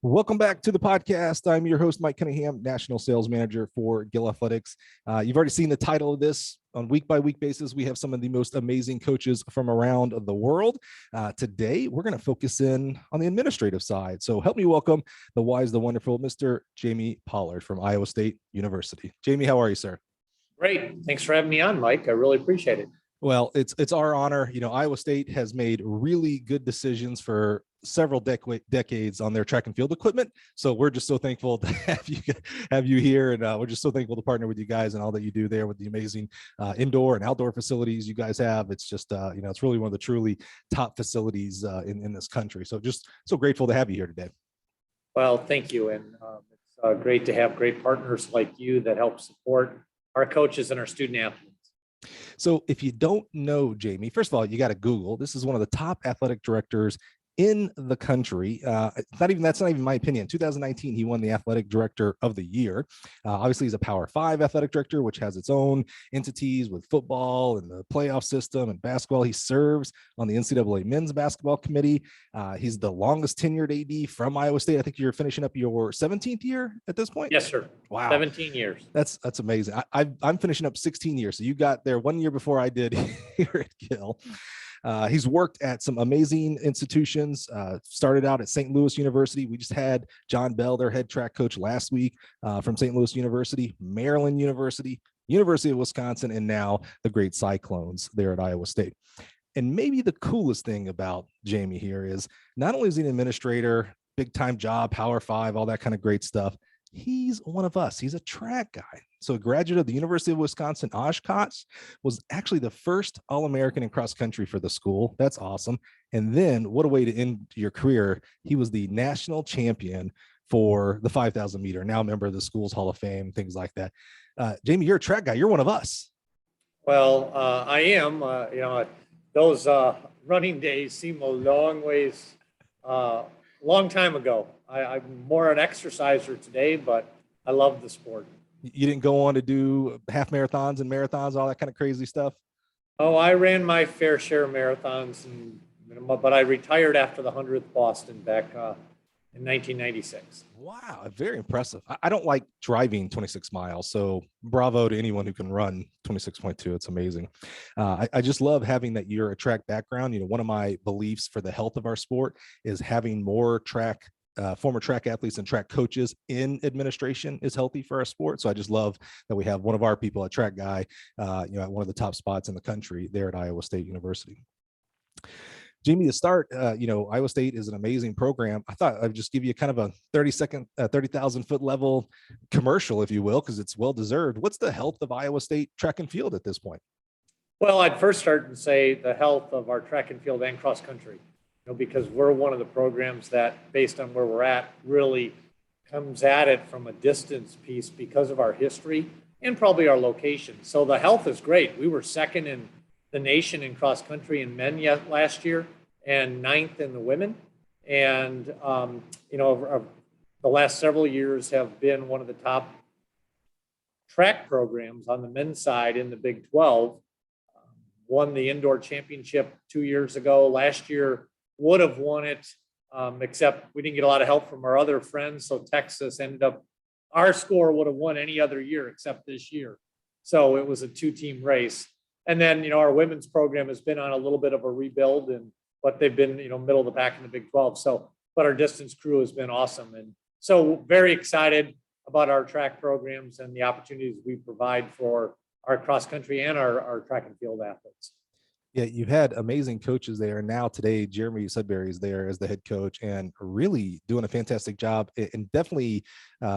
Welcome back to the podcast. I'm your host, Mike Cunningham, National Sales Manager for Gill Athletics. You've already seen the title of this. On week-by-week basis, we have some of the most amazing coaches from around the world. Today, we're going to focus in on the administrative side. So help me welcome the wise, the wonderful, Mr. Jamie Pollard from Iowa State University. Jamie, how are you, sir? Great. Thanks for having me on, Mike. I really appreciate it. Well, it's our honor. You know, Iowa State has made really good decisions for several decades on their track and field equipment. So we're just so thankful to have you here, and we're just so thankful to partner with you guys and all that you do there with the amazing indoor and outdoor facilities you guys have. It's just it's really one of the truly top facilities in this country. So just so grateful to have you here today. Well, thank you, and it's great to have great partners like you that help support our coaches and our student athletes. So if you don't know Jamie, first of all, you got to Google. This is one of the top athletic directors in the country. That's not even my opinion. 2019, he won the athletic director of the year. Obviously, he's a Power 5 athletic director, which has its own entities with football and the playoff system and basketball. He serves on the NCAA men's basketball committee. He's the longest tenured AD from Iowa State. I think you're finishing up your 17th year at this point. Yes, sir. Wow. 17 years. That's amazing. I'm finishing up 16 years. So you got there 1 year before I did here at Gill. He's worked at some amazing institutions, started out at St. Louis University. We just had John Bell, their head track coach, last week from St. Louis University, Maryland University, University of Wisconsin, and now the great Cyclones there at Iowa State. And maybe the coolest thing about Jamie here is not only is he an administrator, big time job, Power 5, all that kind of great stuff. He's one of us. He's a track guy. So a graduate of the University of Wisconsin, Oshkosh, was actually the first All-American in cross country for the school. That's awesome. And then what a way to end your career. He was the national champion for the 5,000 meter, now a member of the school's Hall of Fame, things like that. Jamie, you're a track guy. You're one of us. Well, I am. Those running days seem a long time ago. I'm more an exerciser today, but I love the sport. You didn't go on to do half marathons and marathons, all that kind of crazy stuff? Oh, I ran my fair share of marathons, but I retired after the 100th Boston back in 1996. Wow, very impressive. I don't like driving 26 miles, so bravo to anyone who can run 26.2. It's amazing. I just love having that you're a track background. You know, one of my beliefs for the health of our sport is having more former track athletes and track coaches in administration is healthy for our sport. So I just love that we have one of our people, a track guy, at one of the top spots in the country there at Iowa State University. Jamie, to start, Iowa State is an amazing program. I thought I'd just give you kind of a 30,000 foot level commercial, if you will, because it's well deserved. What's the health of Iowa State track and field at this point? Well, I'd first start and say the health of our track and field and cross country. Because we're one of the programs that, based on where we're at, really comes at it from a distance piece because of our history and probably our location. So the health is great. We were second in the nation in cross country in men last year and ninth in the women. And, the last several years have been one of the top track programs on the men's side in the Big 12. Won the indoor championship 2 years ago. Last year, would have won it, except we didn't get a lot of help from our other friends. So Texas ended up, our score would have won any other year except this year. So it was a 2-team race. And then, our women's program has been on a little bit of a rebuild, but they've been, middle of the pack in the Big 12. So, but our distance crew has been awesome. And so very excited about our track programs and the opportunities we provide for our cross country and our track and field athletes. Yeah, you've had amazing coaches there. And now today, Jeremy Sudbury is there as the head coach and really doing a fantastic job, and definitely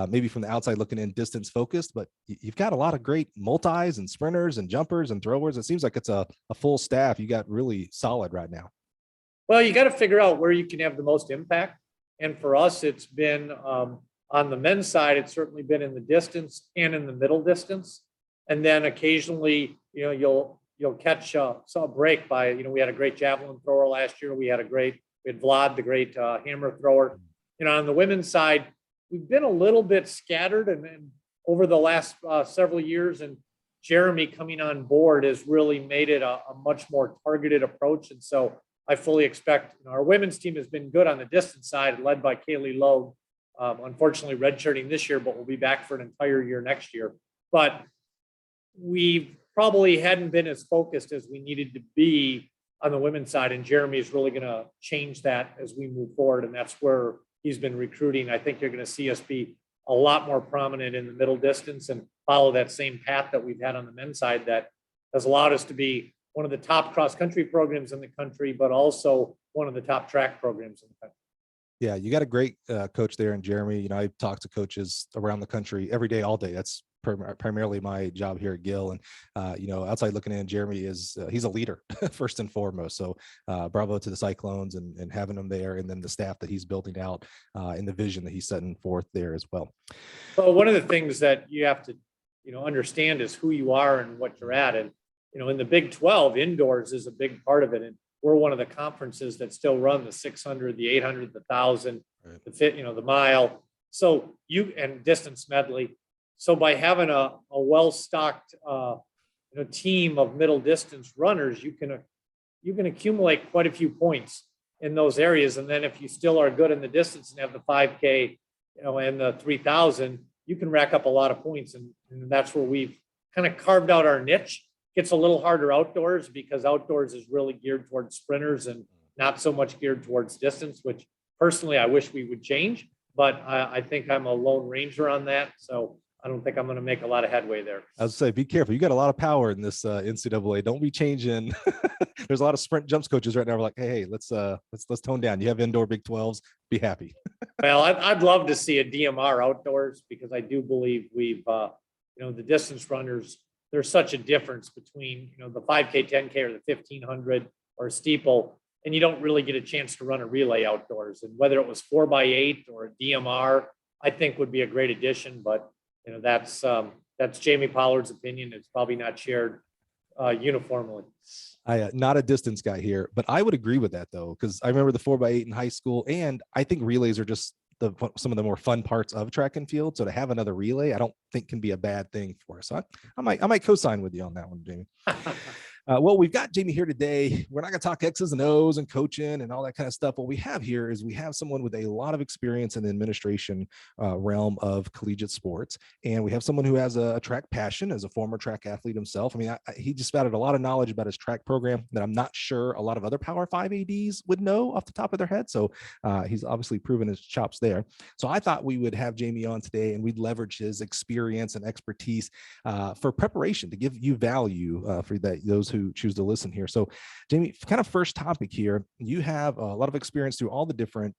maybe from the outside looking in, distance focused, but you've got a lot of great multis and sprinters and jumpers and throwers. It seems like it's a full staff. You got really solid right now. Well, you got to figure out where you can have the most impact. And for us, it's been on the men's side, it's certainly been in the distance and in the middle distance. And then occasionally, you'll catch a break by, we had a great javelin thrower last year. We had Vlad, the great hammer thrower. On the women's side, we've been a little bit scattered and over the last several years, and Jeremy coming on board has really made it a much more targeted approach. And so I fully expect, our women's team has been good on the distance side, led by Kaylee Lowe, unfortunately redshirting this year, but will be back for an entire year next year. But we probably hadn't been as focused as we needed to be on the women's side. And Jeremy is really going to change that as we move forward. And that's where he's been recruiting. I think you're going to see us be a lot more prominent in the middle distance and follow that same path that we've had on the men's side that has allowed us to be one of the top cross country programs in the country, but also one of the top track programs in the country. Yeah, you got a great coach there in Jeremy. You know, I talk to coaches around the country every day, all day. That's primarily my job here at Gill. And, you know, outside looking in, Jeremy is, he's a leader first and foremost. So bravo to the Cyclones and having them there, and then the staff that he's building out and the vision that he's setting forth there as well. Well, one of the things that you have to, you know, understand is who you are and what you're at. And, you know, in the Big 12, indoors is a big part of it. And we're one of the conferences that still run the 600, the 800, the 1,000, right, the fit, you know, the mile. So and distance medley. So by having a well-stocked, team of middle distance runners, you can accumulate quite a few points in those areas. And then if you still are good in the distance and have the 5K, and the 3,000, you can rack up a lot of points. And that's where we've kind of carved out our niche. Gets a little harder outdoors because outdoors is really geared towards sprinters and not so much geared towards distance, which personally I wish we would change, but I think I'm a lone ranger on that. So I don't think I'm going to make a lot of headway there. I would say, be careful. You got a lot of power in this NCAA. Don't be changing. There's a lot of sprint jumps coaches right now. We're like, hey, let's tone down. You have indoor Big 12s. Be happy. Well, I'd love to see a DMR outdoors because I do believe we've, the distance runners, there's such a difference between, the 5K, 10K or the 1500 or a steeple, and you don't really get a chance to run a relay outdoors. And whether it was 4x8 or a DMR, I think would be a great addition. But, that's Jamie Pollard's opinion. It's probably not shared uniformly. Not a distance guy here, but I would agree with that though, because I remember the 4x8 in high school, and I think relays are just some of the more fun parts of track and field. So to have another relay, I don't think can be a bad thing for us. So I might co-sign with you on that one, Jamie. Well, we've got Jamie here today. We're not going to talk X's and O's and coaching and all that kind of stuff. What we have here is we have someone with a lot of experience in the administration realm of collegiate sports. And we have someone who has a track passion as a former track athlete himself. I mean, he just spouted a lot of knowledge about his track program that I'm not sure a lot of other Power 5 ADs would know off the top of their head. So he's obviously proven his chops there. So I thought we would have Jamie on today and we'd leverage his experience and expertise for preparation to give you value for those who choose to listen here. So Jamie, kind of first topic here, you have a lot of experience through all the different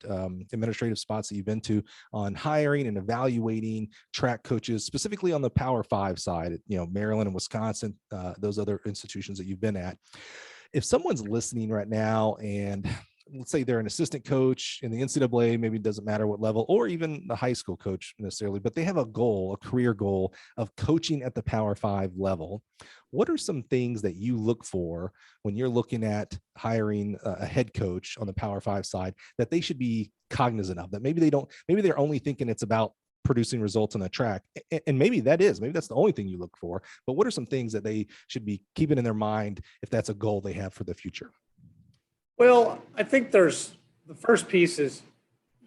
administrative spots that you've been to on hiring and evaluating track coaches, specifically on the Power 5 side, Maryland and Wisconsin, those other institutions that you've been at. If someone's listening right now and let's say they're an assistant coach in the NCAA, maybe it doesn't matter what level, or even the high school coach necessarily, but they have a goal, a career goal of coaching at the Power 5 level. What are some things that you look for when you're looking at hiring a head coach on the Power 5 side that they should be cognizant of? That maybe they're only thinking it's about producing results on the track. And maybe that's the only thing you look for, but what are some things that they should be keeping in their mind if that's a goal they have for the future? Well, I think the first piece is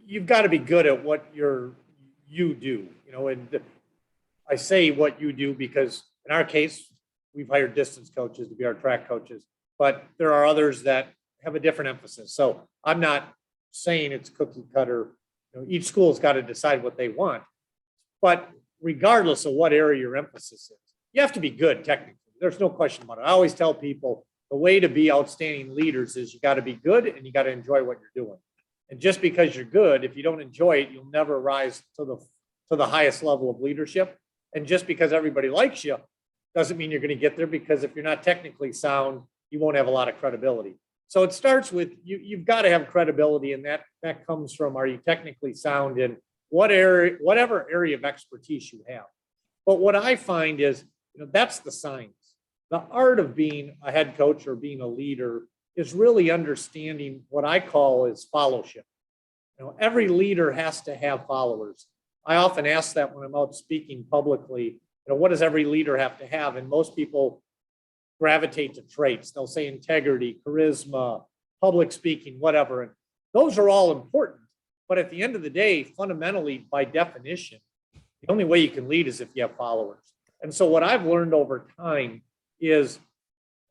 you've got to be good at what you do, and I say what you do because in our case, we've hired distance coaches to be our track coaches, but there are others that have a different emphasis. So I'm not saying it's cookie cutter. Each school's got to decide what they want, but regardless of what area your emphasis is, you have to be good technically. There's no question about it. I always tell people, the way to be outstanding leaders is you got to be good and you got to enjoy what you're doing. And just because you're good, if you don't enjoy it, you'll never rise to the highest level of leadership. And just because everybody likes you doesn't mean you're going to get there, because if you're not technically sound, you won't have a lot of credibility. So it starts with you've got to have credibility, and that comes from, are you technically sound in whatever area of expertise you have. But what I find is, that's the science. The art of being a head coach or being a leader is really understanding what I call is fellowship. Every leader has to have followers. I often ask that when I'm out speaking publicly, what does every leader have to have? And most people gravitate to traits. They'll say integrity, charisma, public speaking, whatever. And those are all important. But at the end of the day, fundamentally, by definition, the only way you can lead is if you have followers. And so what I've learned over time is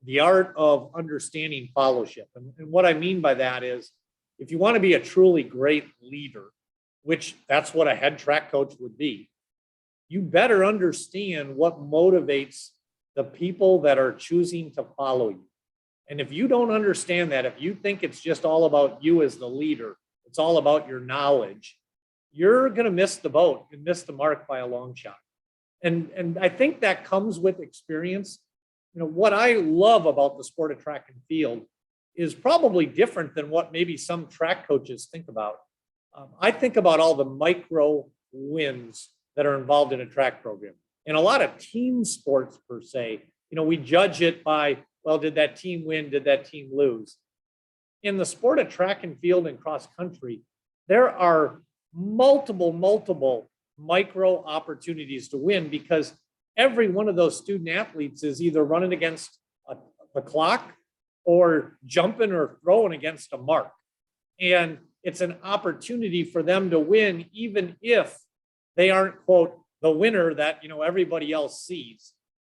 the art of understanding followership. And what I mean by that is, if you want to be a truly great leader, which that's what a head track coach would be, you better understand what motivates the people that are choosing to follow you. And if you don't understand that, if you think it's just all about you as the leader, it's all about your knowledge, you're going to miss the boat and miss the mark by a long shot. And I think that comes with experience. You know, what I love about the sport of track and field is probably different than what maybe some track coaches think about. I think about all the micro wins that are involved in a track program. In a lot of team sports per se, you know, we judge it by, well, did that team win? Did that team lose? In the sport of track and field and cross country, there are multiple micro opportunities to win, because every one of those student athletes is either running against the clock or jumping or throwing against a mark. And it's an opportunity for them to win, even if they aren't, quote, the winner that, you know, everybody else sees.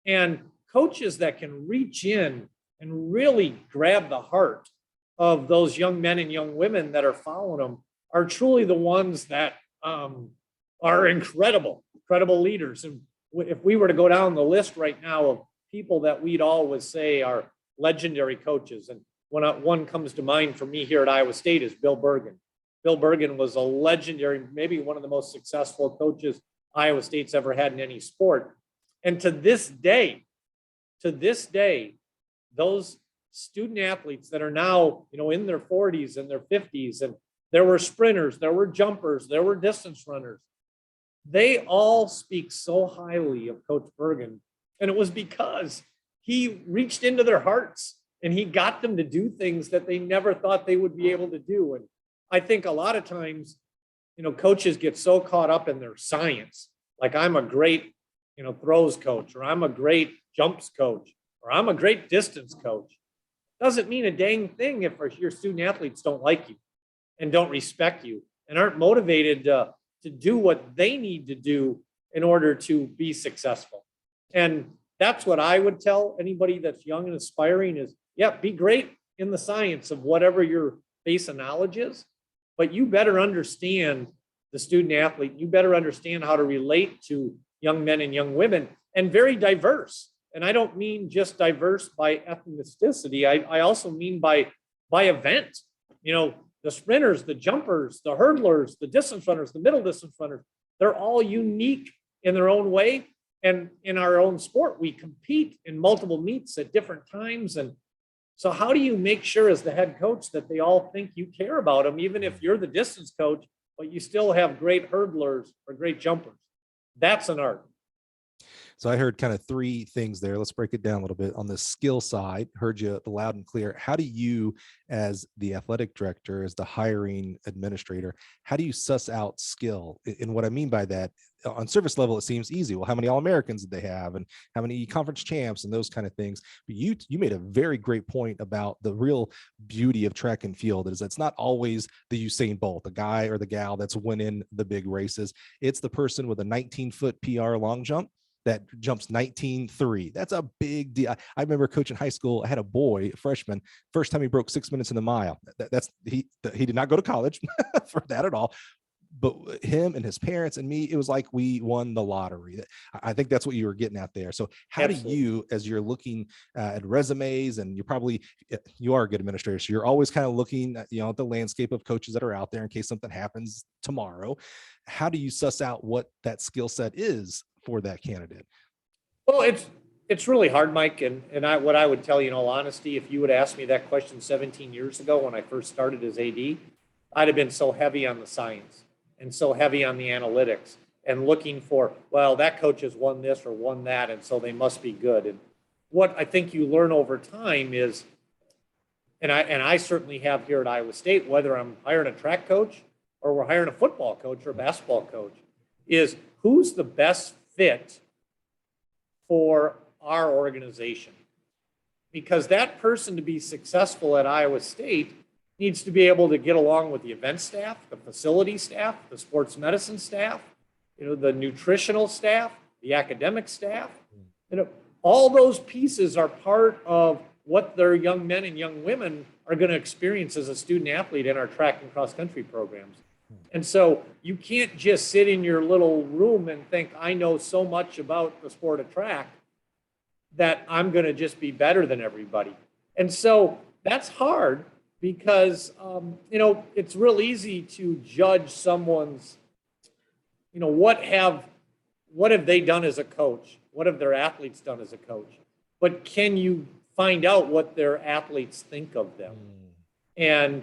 And coaches that can reach in and really grab the heart of those young men and young women that are following them are truly the ones that are incredible leaders. And if we were to go down the list right now of people that we'd always say are legendary coaches, and one comes to mind for me here at Iowa State is Bill Bergen. Bill Bergen was a legendary, maybe one of the most successful coaches Iowa State's ever had in any sport. And to this day, those student athletes that are now, you know, in their 40s and their 50s, and there were sprinters, there were jumpers, there were distance runners, they all speak so highly of Coach Bergen. And it was because he reached into their hearts and he got them to do things that they never thought they would be able to do. And I think a lot of times, you know, coaches get so caught up in their science, like I'm a great, you know, throws coach, or I'm a great jumps coach, or I'm a great distance coach. Doesn't mean a dang thing if your student athletes don't like you and don't respect you and aren't motivated to do what they need to do in order to be successful. And that's what I would tell anybody that's young and aspiring is, yeah, be great in the science of whatever your base of knowledge is, but you better understand the student athlete. You better understand how to relate to young men and young women, and very diverse. And I don't mean just diverse by ethnicity. I also mean by event. You know, the sprinters, the jumpers, the hurdlers, the distance runners, the middle distance runners, they're all unique in their own way. And in our own sport, we compete in multiple meets at different times. And so how do you make sure as the head coach that they all think you care about them, even if you're the distance coach, but you still have great hurdlers or great jumpers? That's an art. So I heard kind of three things there. Let's break it down a little bit. On the skill side, heard you loud and clear. How do you, as the athletic director, as the hiring administrator, how do you suss out skill? And what I mean by that, on service level, it seems easy. Well, how many All-Americans did they have, and how many conference champs, and those kind of things. But you made a very great point about the real beauty of track and field is it's not always the Usain Bolt, the guy or the gal that's winning the big races. It's the person with a 19-foot PR long jump that jumps 19.3. That's a big deal. I remember coaching high school. I had a boy, a freshman, first time he broke 6 minutes in the mile. He did not go to college for that at all. But him and his parents and me, it was like we won the lottery. I think that's what you were getting at there. So how Absolutely. Do you, as you're looking at resumes, and you are a good administrator, so you're always kind of looking at, at the landscape of coaches that are out there in case something happens tomorrow. How do you suss out what that skill set is for that candidate? Well, it's really hard, Mike. And what I would tell you in all honesty, if you would ask me that question 17 years ago when I first started as AD, I'd have been so heavy on the science and so heavy on the analytics and looking for, well, that coach has won this or won that, and so they must be good. And what I think you learn over time is, and I certainly have here at Iowa State, whether I'm hiring a track coach or we're hiring a football coach or a basketball coach, is who's the best fit for our organization. Because that person to be successful at Iowa State needs to be able to get along with the event staff, the facility staff, the sports medicine staff, the nutritional staff, the academic staff. All those pieces are part of what their young men and young women are going to experience as a student athlete in our track and cross country programs. And so you can't just sit in your little room and think, I know so much about the sport of track that I'm going to just be better than everybody. And so that's hard because, it's real easy to judge someone's, what have they done as a coach? What have their athletes done as a coach? But can you find out what their athletes think of them? And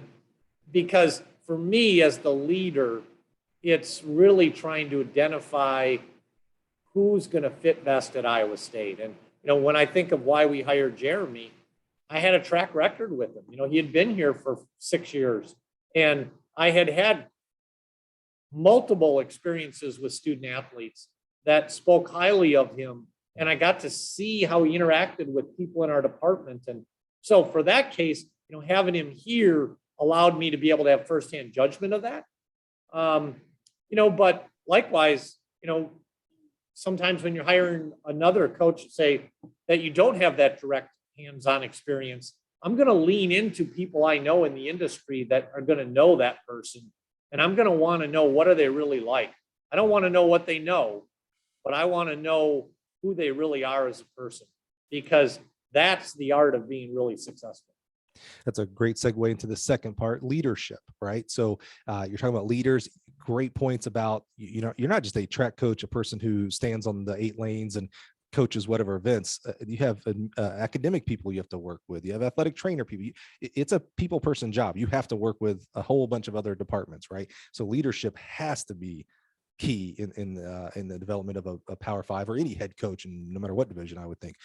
because for me as the leader, it's really trying to identify who's going to fit best at Iowa State. And, when I think of why we hired Jeremy, I had a track record with him. He had been here for 6 years, and I had multiple experiences with student athletes that spoke highly of him. And I got to see how he interacted with people in our department. And so for that case, having him here allowed me to be able to have firsthand judgment of that. But likewise, sometimes when you're hiring another coach, say that you don't have that direct hands-on experience, I'm going to lean into people I know in the industry that are going to know that person. And I'm going to want to know, what are they really like? I don't want to know what they know, but I want to know who they really are as a person, because that's the art of being really successful. That's a great segue into the second part, leadership, right? So you're talking about leaders, great points about, you're not just a track coach, a person who stands on the 8 lanes and coaches whatever events. You have academic people you have to work with. You have athletic trainer people. It's a people person job. You have to work with a whole bunch of other departments, right? So leadership has to be key in the development of a Power 5 or any head coach, and no matter what division, I would think.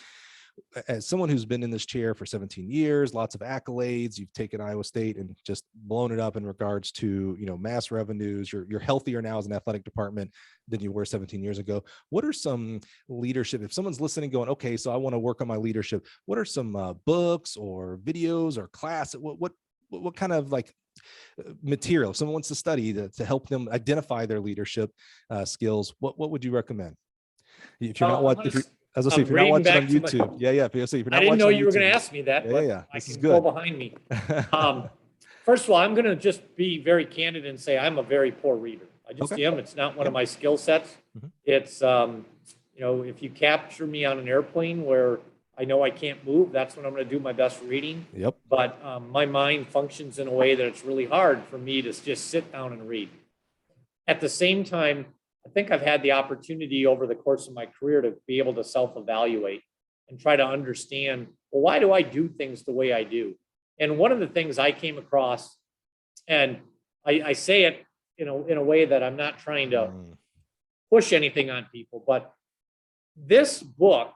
As someone who's been in this chair for 17 years, lots of accolades, you've taken Iowa State and just blown it up in regards to, mass revenues. You're healthier now as an athletic department than you were 17 years ago. What are some leadership, if someone's listening going, okay, so I want to work on my leadership, what are some books or videos or class? What kind of material, if someone wants to study to help them identify their leadership skills, what would you recommend? If you're not watching, as I say, if you're not watching on YouTube, I didn't know you were going to ask me that. Yeah. This is good. Go behind me. First of all, I'm going to just be very candid and say I'm a very poor reader. I just am. It's not one of my skill sets. It's if you capture me on an airplane where I know I can't move, that's when I'm going to do my best reading. But my mind functions in a way that it's really hard for me to just sit down and read. At the same time, I think I've had the opportunity over the course of my career to be able to self-evaluate and try to understand, well, why do I do things the way I do? And one of the things I came across, and I say it in a way that I'm not trying to push anything on people, but this book,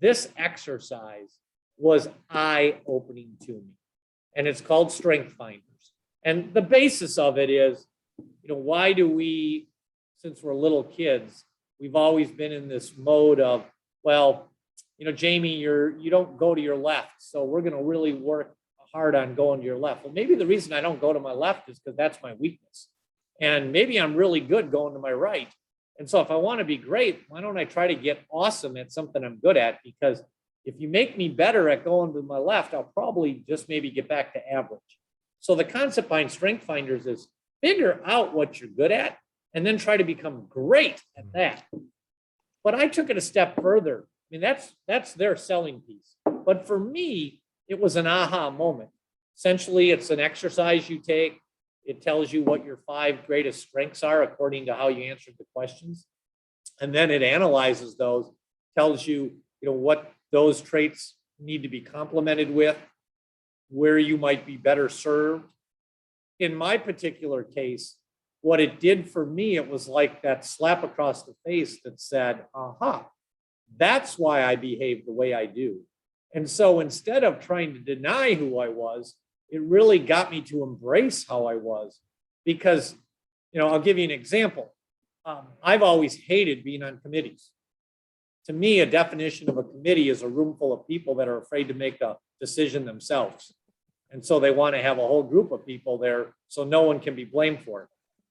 this exercise was eye-opening to me. And it's called Strength Finders. And the basis of it is, why do we, since we're little kids, we've always been in this mode of, well, Jamie, you don't go to your left, so we're going to really work hard on going to your left. Well, maybe the reason I don't go to my left is because that's my weakness. And maybe I'm really good going to my right. And so if I want to be great, why don't I try to get awesome at something I'm good at? Because if you make me better at going to my left, I'll probably just maybe get back to average. So the concept behind Strength Finders is figure out what you're good at and then try to become great at that. But I took it a step further. I mean, that's their selling piece. But for me, it was an aha moment. Essentially, it's an exercise you take. It tells you what your 5 greatest strengths are according to how you answered the questions. And then it analyzes those, tells you, what those traits need to be complemented with, where you might be better served. In my particular case, what it did for me, it was like that slap across the face that said, aha, that's why I behave the way I do. And so instead of trying to deny who I was, it really got me to embrace how I was. Because, I'll give you an example. I've always hated being on committees. To me, a definition of a committee is a room full of people that are afraid to make a decision themselves. And so they want to have a whole group of people there so no one can be blamed for it.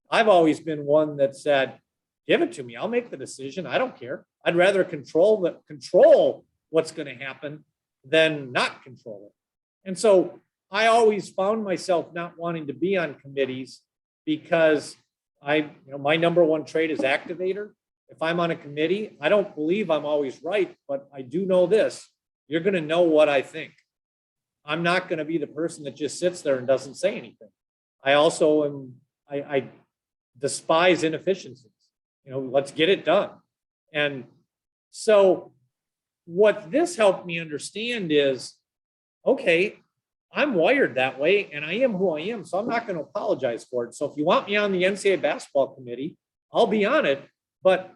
I've always been one that said, give it to me. I'll make the decision. I don't care. I'd rather control what's going to happen than not control it. And so I always found myself not wanting to be on committees because my number one trait is activator. If I'm on a committee, I don't believe I'm always right, but I do know this. You're going to know what I think. I'm not going to be the person that just sits there and doesn't say anything. I also I despise inefficiencies. Let's get it done. And so what this helped me understand is, okay, I'm wired that way and I am who I am, so I'm not going to apologize for it. So if you want me on the Ncaa basketball committee, I'll be on it, but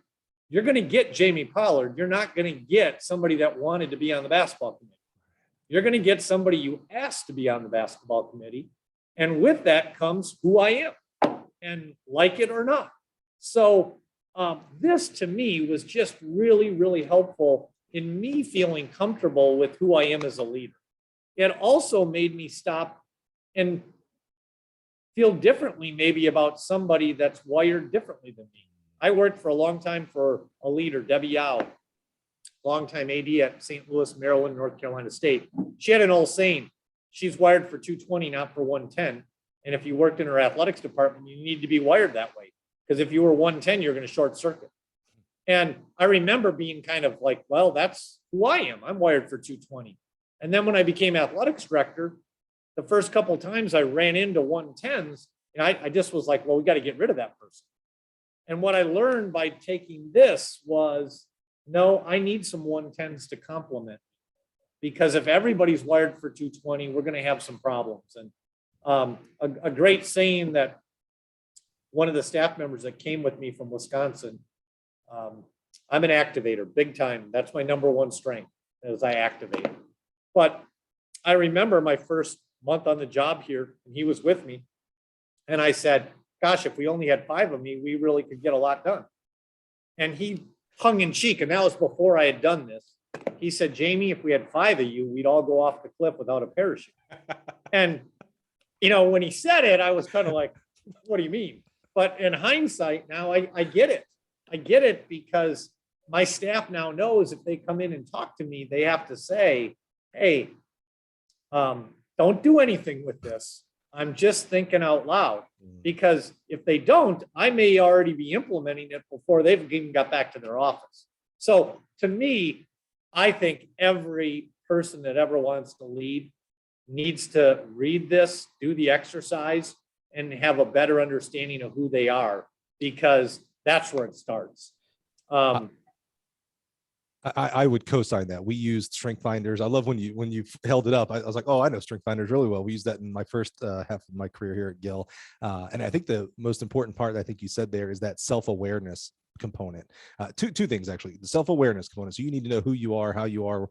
you're going to get Jamie Pollard. You're not going to get somebody that wanted to be on the basketball committee. You're going to get somebody you asked to be on the basketball committee. And with that comes who I am, and like it or not. So this to me was just really, really helpful in me feeling comfortable with who I am as a leader. It also made me stop and feel differently maybe about somebody that's wired differently than me. I worked for a long time for a leader, DIII, longtime AD at St. Louis, Maryland, North Carolina State. She had an old saying, she's wired for 220, not for 110. And if you worked in her athletics department, you need to be wired that way. Because if you were 110, you're going to short circuit. And I remember being kind of like, well, that's who I am. I'm wired for 220. And then when I became athletics director, the first couple of times I ran into 110s, and I just was like, well, we got to get rid of that person. And what I learned by taking this was, no, I need some 110s to complement. Because if everybody's wired for 220, we're going to have some problems. And a great saying that one of the staff members that came with me from Wisconsin, I'm an activator, big time. That's my number one strength, is I activate. But I remember my first month on the job here, and he was with me. And I said, gosh, if we only had 5 of me, we really could get a lot done. And he hung in cheek, and that was before I had done this. He said, Jamie, if we had 5 of you, we'd all go off the cliff without a parachute. And, when he said it, I was kind of like, what do you mean? But in hindsight, now I get it. I get it because my staff now knows if they come in and talk to me, they have to say, hey, don't do anything with this. I'm just thinking out loud. Because if they don't, I may already be implementing it before they've even got back to their office. So to me, I think every person that ever wants to lead needs to read this, do the exercise, and have a better understanding of who they are, because that's where it starts. I would co-sign that. We used strength finders. I love when you held it up. I was like, oh, I know strength finders really well. We used that in my first half of my career here at Gill. And I think the most important part I think you said there is that self-awareness component. Two things, actually. The self-awareness component. So you need to know who you are, how you're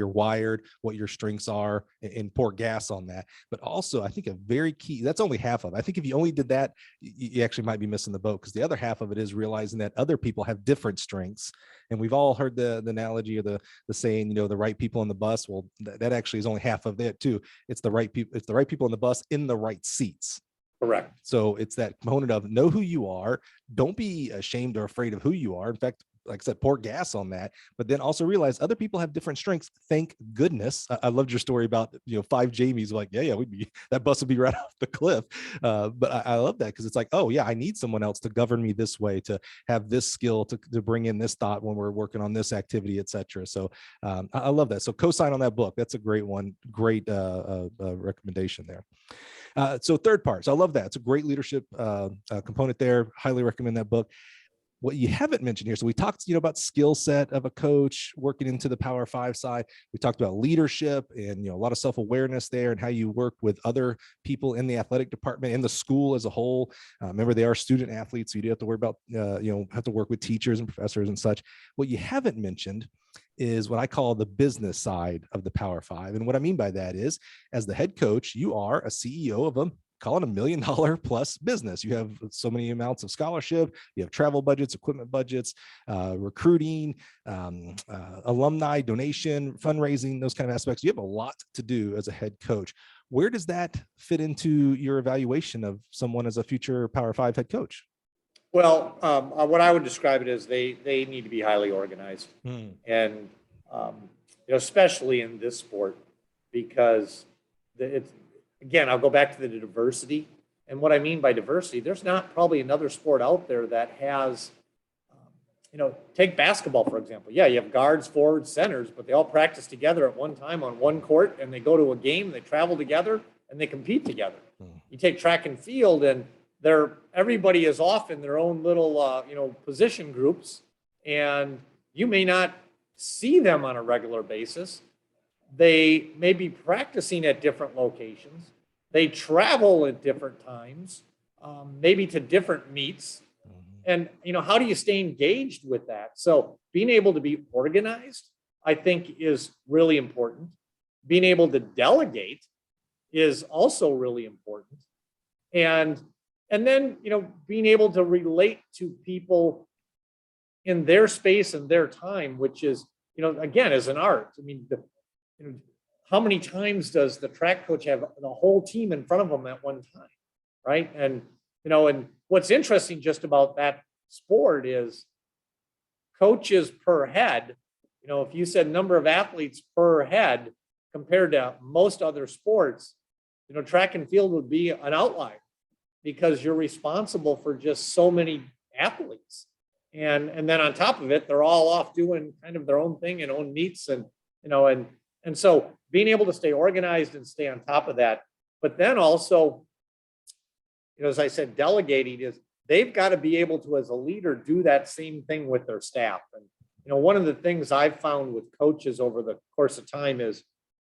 wired, what your strengths are, and pour gas on that. But also, I think a very key, that's only half of it. I think if you only did that, you actually might be missing the boat, because the other half of it is realizing that other people have different strengths. And we've all heard the analogy or the saying, the right people on the bus. Well, that actually is only half of it too. It's the right people. It's the right people on the bus in the right seats. Correct. So it's that component of know who you are. Don't be ashamed or afraid of who you are. In fact, like I said, pour gas on that, but then also realize other people have different strengths. Thank goodness. I loved your story about, 5 Jamies. Like, yeah, that bus would be right off the cliff. But I love that, because it's like, oh yeah, I need someone else to govern me this way, to have this skill, to bring in this thought when we're working on this activity, etc. So I love that. So co-sign on that book. That's a great one. Great recommendation there. So third part. So I love that. It's a great leadership component there. Highly recommend that book. What you haven't mentioned here, so we talked, about skill set of a coach working into the Power 5 side. We talked about leadership and, a lot of self-awareness there, and how you work with other people in the athletic department and the school as a whole. Remember, they are student athletes, so you do have to worry about, have to work with teachers and professors and such. What you haven't mentioned is what I call the business side of the Power 5. And what I mean by that is, as the head coach, you are a CEO of a call it $1 million plus business. You have so many amounts of scholarship, you have travel budgets, equipment budgets, recruiting, alumni donation, fundraising, those kind of aspects. You have a lot to do as a head coach. Where does that fit into your evaluation of someone as a future Power 5 head coach? Well, what I would describe it as they need to be highly organized, and especially in this sport, because it's, again, I'll go back to the diversity. And what I mean by diversity, there's not probably another sport out there that has, take basketball, for example. Yeah, you have guards, forwards, centers, but they all practice together at one time on one court, and they go to a game, they travel together, and they compete together. You take track and field, and everybody is off in their own little, position groups, and you may not see them on a regular basis. They may be practicing at different locations. They travel at different times, maybe to different meets. And, how do you stay engaged with that? So being able to be organized, I think, is really important. Being able to delegate is also really important. And then, being able to relate to people in their space and their time, which is, again, as an art. I mean, how many times does the track coach have the whole team in front of them at one time, right? And, and what's interesting just about that sport is coaches per head. If you said number of athletes per head compared to most other sports, track and field would be an outlier, because you're responsible for just so many athletes. And then on top of it, they're all off doing kind of their own thing and own meets, and so being able to stay organized and stay on top of that. But then also, as I said, delegating is, they've got to be able to, as a leader, do that same thing with their staff. And one of the things I've found with coaches over the course of time is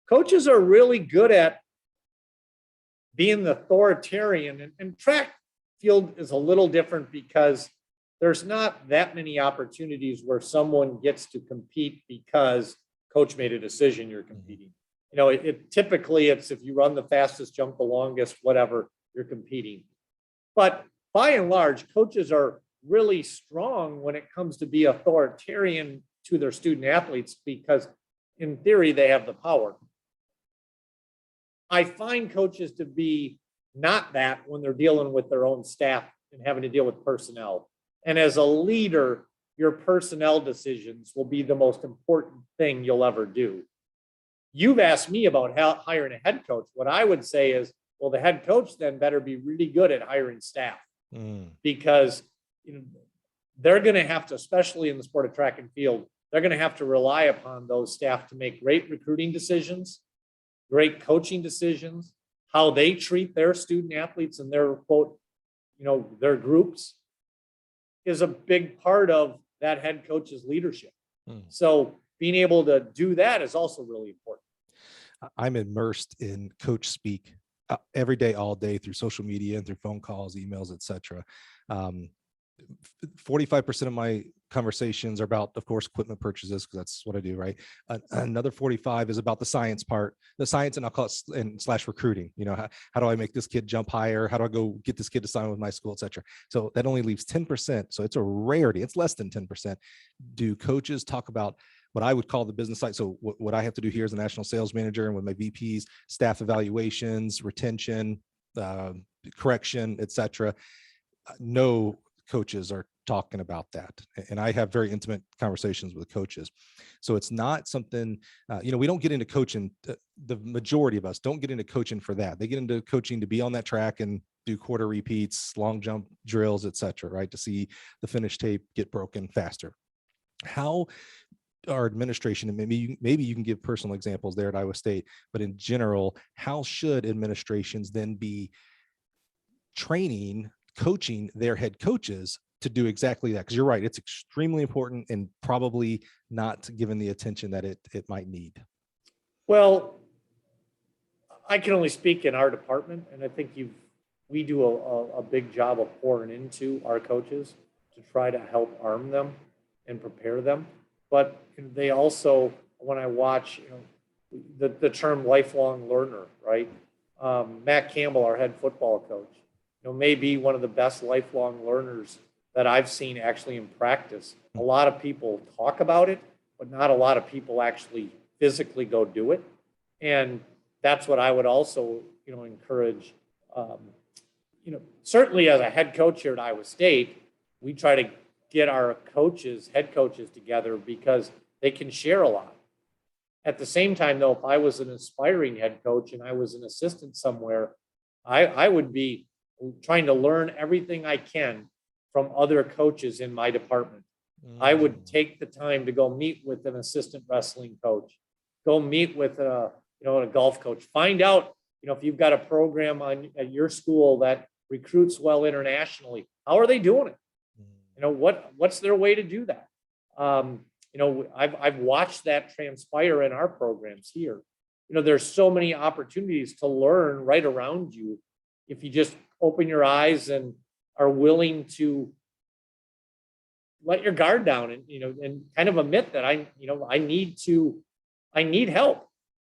coaches are really good at being the authoritarian, and track field is a little different, because there's not that many opportunities where someone gets to compete because coach made a decision you're competing. Typically it's if you run the fastest, jump the longest, whatever, you're competing. But by and large, coaches are really strong when it comes to be authoritarian to their student athletes, because in theory they have the power. I find coaches to be not that when they're dealing with their own staff and having to deal with personnel. And as a leader, your personnel decisions will be the most important thing you'll ever do. You've asked me about how hiring a head coach. What I would say is, well, the head coach then better be really good at hiring staff, because they're going to have to, especially in the sport of track and field, they're going to have to rely upon those staff to make great recruiting decisions, great coaching decisions, how they treat their student athletes and their quote, their groups is a big part of that head coach's leadership. So being able to do that is also really important. I'm immersed in coach speak every day, all day, through social media and through phone calls, emails, etc. 45% of my conversations are about, of course, equipment purchases, because that's what I do, right? Another 45 is about the science part, and I'll call it / recruiting. How do I make this kid jump higher? How do I go get this kid to sign with my school, etc. So that only leaves 10%. So it's a rarity. It's less than 10%. Do coaches talk about what I would call the business side? So what I have to do here as a national sales manager and with my VPs, staff evaluations, retention, correction, etc. No coaches are talking about that, and I have very intimate conversations with coaches. So it's not something, we don't get into coaching. The majority of us don't get into coaching for that. They get into coaching to be on that track and do quarter repeats, long jump drills, etc., right? To see the finish tape get broken faster. How our administration, and maybe you can give personal examples there at Iowa State, but in general, how should administrations then be coaching their head coaches to do exactly that? Because you're right, it's extremely important and probably not given the attention that it might need. Well, I can only speak in our department, and I think we do a big job of pouring into our coaches to try to help arm them and prepare them. But they also, when I watch, the term lifelong learner, right? Matt Campbell, our head football coach, may be one of the best lifelong learners that I've seen actually in practice. A lot of people talk about it, but not a lot of people actually physically go do it. And that's what I would also, encourage. Certainly as a head coach here at Iowa State, we try to get our head coaches together because they can share a lot. At the same time, though, if I was an aspiring head coach and I was an assistant somewhere, I would be trying to learn everything I can from other coaches in my department. I would take the time to go meet with an assistant wrestling coach, go meet with a golf coach, find out, if you've got a program at your school that recruits well internationally, how are they doing it? What's their way to do that? I've watched that transpire in our programs here. There's so many opportunities to learn right around you if you just open your eyes and are willing to let your guard down and kind of admit that I need help.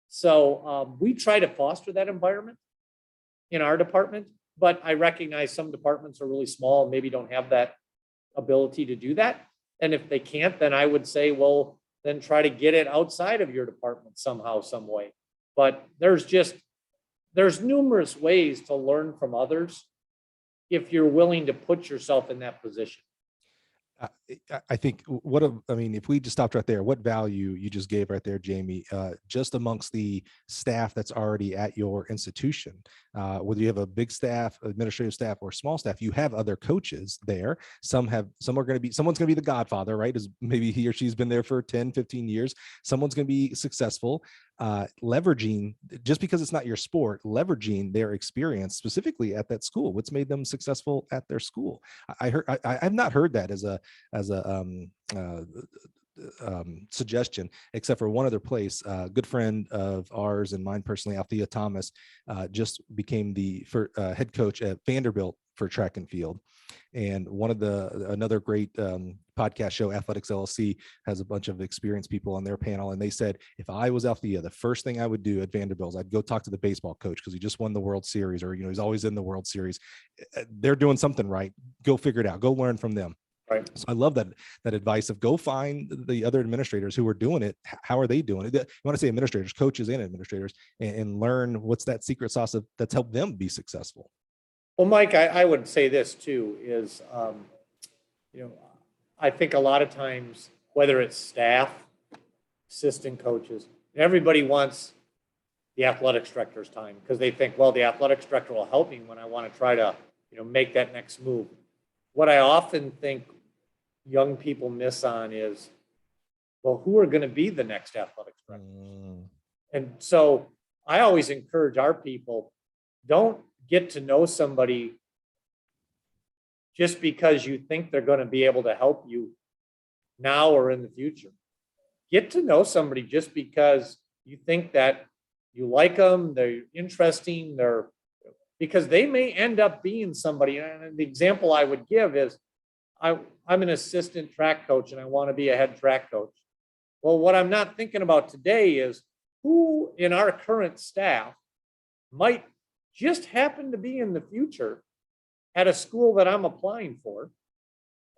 So we try to foster that environment in our department, but I recognize some departments are really small and maybe don't have that ability to do that. And if they can't, then I would say, well, then try to get it outside of your department somehow, some way. But there's numerous ways to learn from others if you're willing to put yourself in that position. I think if we just stopped right there, what value you just gave right there, Jamie, just amongst the staff that's already at your institution, whether you have a big staff, administrative staff, or small staff, you have other coaches there. Someone's going to be the godfather, right? As maybe he or she's been there for 10, 15 years. Someone's going to be successful, leveraging, just because it's not your sport, leveraging their experience specifically at that school. What's made them successful at their school? I've not heard that as a suggestion, except for one other place. A good friend of ours and mine personally, Althea Thomas, just became the head coach at Vanderbilt for track and field. And another great podcast show, Athletics LLC, has a bunch of experienced people on their panel. And they said, if I was Althea, the first thing I would do at Vanderbilt is I'd go talk to the baseball coach because he just won the World Series, or, he's always in the World Series. They're doing something right. Go figure it out. Go learn from them. Right. So I love that advice of go find the other administrators who are doing it. How are they doing it? You want to say administrators, coaches and administrators, and learn what's that secret sauce that's helped them be successful. Well, Mike, I would say this too, is, I think a lot of times, whether it's staff, assistant coaches, everybody wants the athletics director's time because they think, well, the athletics director will help me when I want to try to, make that next move. What I often think young people miss on is, well, who are going to be the next athletics director? And so I always encourage our people, don't get to know somebody just because you think they're going to be able to help you now or in the future. Get to know somebody just because you think that you like them, they're interesting, because they may end up being somebody. And the example I would give is, I'm an assistant track coach and I want to be a head track coach. Well, what I'm not thinking about today is who in our current staff might just happen to be in the future at a school that I'm applying for.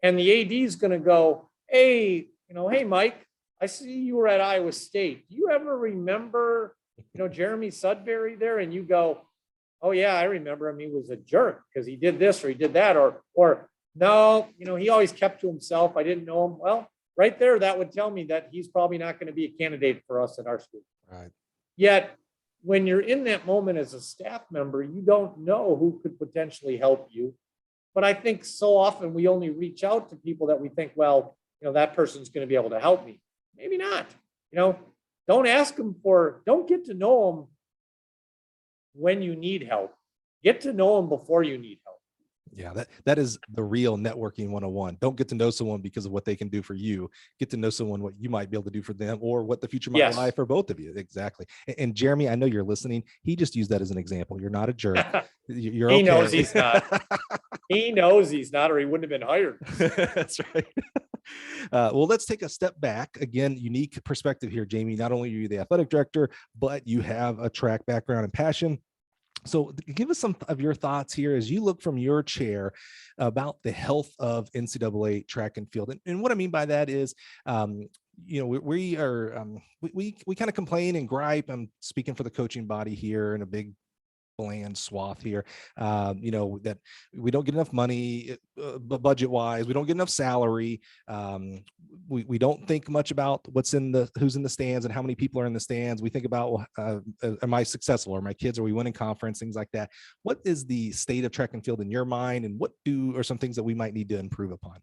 And the AD is going to go, hey, hey, Mike, I see you were at Iowa State. Do you ever remember, Jeremy Sudbury there? And you go, oh yeah, I remember him. He was a jerk because he did this or he did that, or no, he always kept to himself. I didn't know him. Well, right there, that would tell me that he's probably not going to be a candidate for us at our school. Right. Yet, when you're in that moment as a staff member, you don't know who could potentially help you. But I think so often we only reach out to people that we think, well, that person's going to be able to help me. Maybe not. Don't get to know them when you need help. Get to know them before you need help. Yeah, that is the real networking 101. Don't get to know someone because of what they can do for you. Get to know someone what you might be able to do for them, or what the future might lie for both of you. Exactly. And Jeremy, I know you're listening. He just used that as an example. You're not a jerk. You're okay. He knows he's not. He knows he's not, or he wouldn't have been hired. That's right. Well, let's take a step back. Again, unique perspective here, Jamie. Not only are you the athletic director, but you have a track background and passion. So give us some of your thoughts here as you look from your chair about the health of NCAA track and field. And what I mean by that is, you know, we are, we kind of complain and gripe. I'm speaking for the coaching body here in a big bland swath here, you know, that we don't get enough money budget wise, we don't get enough salary, we don't think much about who's in the stands and how many people are in the stands. We think about am I successful, are my kids, are we winning conference, things like that. What is the state of track and field in your mind, and what are some things that we might need to improve upon?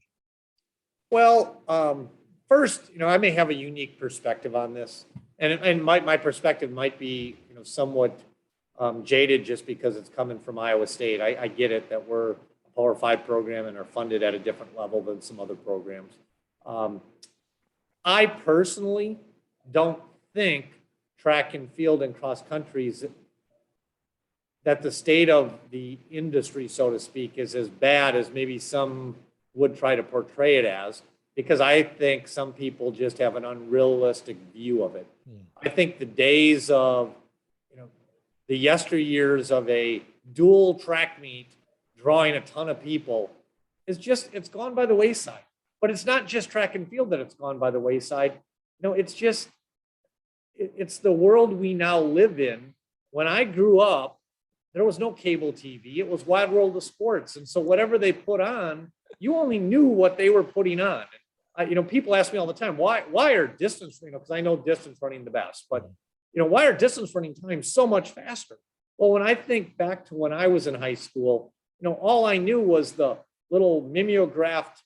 Well, first, you know, I may have a unique perspective on this, and my perspective might be, you know, somewhat jaded just because it's coming from Iowa State. I get it that we're a Power 5 program and are funded at a different level than some other programs. I personally don't think track and field and cross countries, that the state of the industry, so to speak, is as bad as maybe some would try to portray it as, because I think some people just have an unrealistic view of it. I think the days of, you know, the yesteryears of a dual track meet drawing a ton of people it's gone by the wayside. But it's not just track and field that it's gone by the wayside. No, it's the world we now live in. When I grew up, there was no cable TV. It was Wide World of Sports. And so whatever they put on, you only knew what they were putting on. You know, people ask me all the time, why are distance, you know, because I know distance running the best, but you know, why are distance running times so much faster? Well, when I think back to when I was in high school, you know, all I knew was the little mimeographed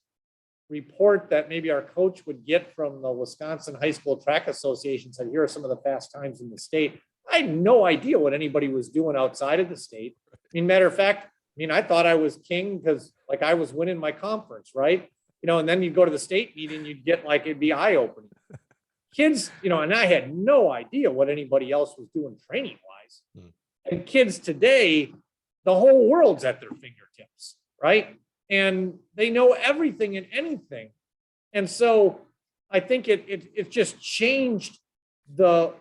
report that maybe our coach would get from the Wisconsin High School Track Association, said, here are some of the fast times in the state. I had no idea what anybody was doing outside of the state. I mean, matter of fact, I mean, I thought I was king because like I was winning my conference, right? You know, and then you'd go to the state meeting, you'd get like, it'd be eye-opening. Kids, you know, and I had no idea what anybody else was doing training wise. And kids today, the whole world's at their fingertips, right? And they know everything and anything. And so I think it just changed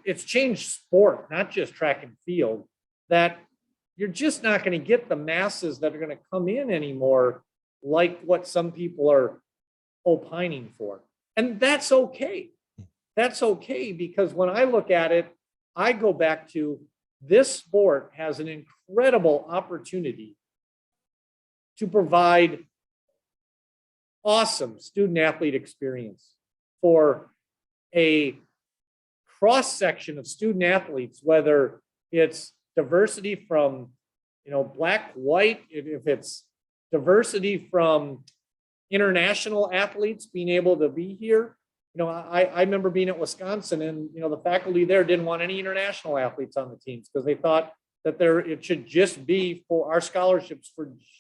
it's changed sport, not just track and field, that you're just not going to get the masses that are going to come in anymore like what some people are opining for. And that's okay. That's okay, because when I look at it, I go back to this sport has an incredible opportunity to provide awesome student athlete experience for a cross section of student athletes, whether it's diversity from, you know, black, white, if it's diversity from international athletes being able to be here. You know, I remember being at Wisconsin, and, you know, the faculty there didn't want any international athletes on the teams because they thought that it should just be for our scholarships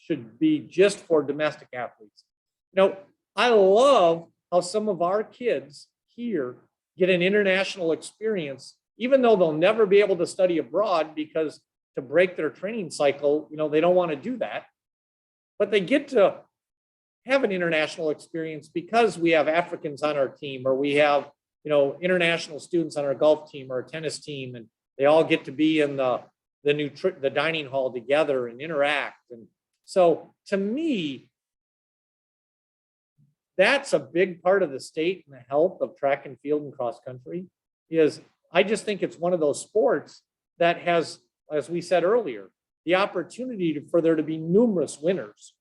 should be just for domestic athletes. You know, I love how some of our kids here get an international experience, even though they'll never be able to study abroad because to break their training cycle, you know, they don't want to do that. But they get to have an international experience because we have Africans on our team, or we have, you know, international students on our golf team or a tennis team, and they all get to be in the dining hall together and interact. And so to me, that's a big part of the state and the health of track and field and cross country. Is I just think it's one of those sports that has, as we said earlier, the opportunity for there to be numerous winners,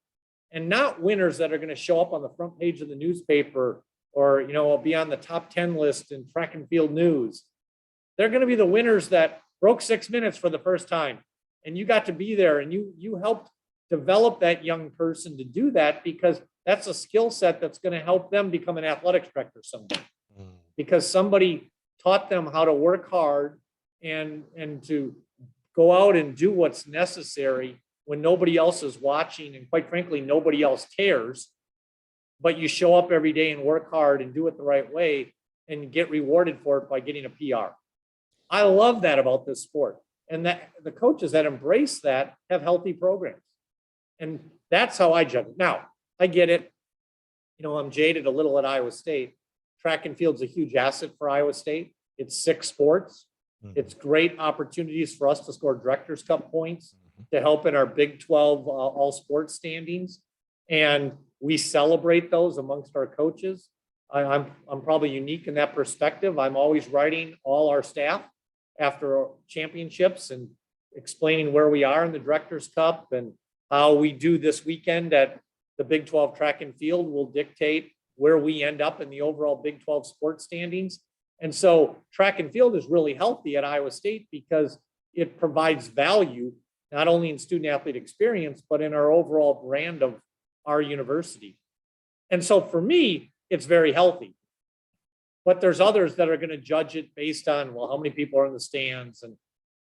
and not winners that are going to show up on the front page of the newspaper or, you know, be on the top 10 list in track and field news. They're going to be the winners that broke 6 minutes for the first time. And you got to be there, and you helped develop that young person to do that, because that's a skill set that's going to help them become an athletics director someday. Because somebody taught them how to work hard and to go out and do what's necessary when nobody else is watching, and quite frankly, nobody else cares. But you show up every day and work hard and do it the right way and get rewarded for it by getting a PR. I love that about this sport. And that the coaches that embrace that have healthy programs. And that's how I judge it. Now, I get it. You know, I'm jaded a little at Iowa State. Track and field's a huge asset for Iowa State. It's 6 sports. It's great opportunities for us to score Directors Cup points. to help in our Big 12 all sports standings. And we celebrate those amongst our coaches. I'm probably unique in that perspective. I'm always writing all our staff after championships and explaining where we are in the Director's Cup, and how we do this weekend at the Big 12 track and field will dictate where we end up in the overall Big 12 sports standings. And so track and field is really healthy at Iowa State because it provides value, not only in student athlete experience, but in our overall brand of our university. And so for me, it's very healthy. But there's others that are going to judge it based on, well, how many people are in the stands? And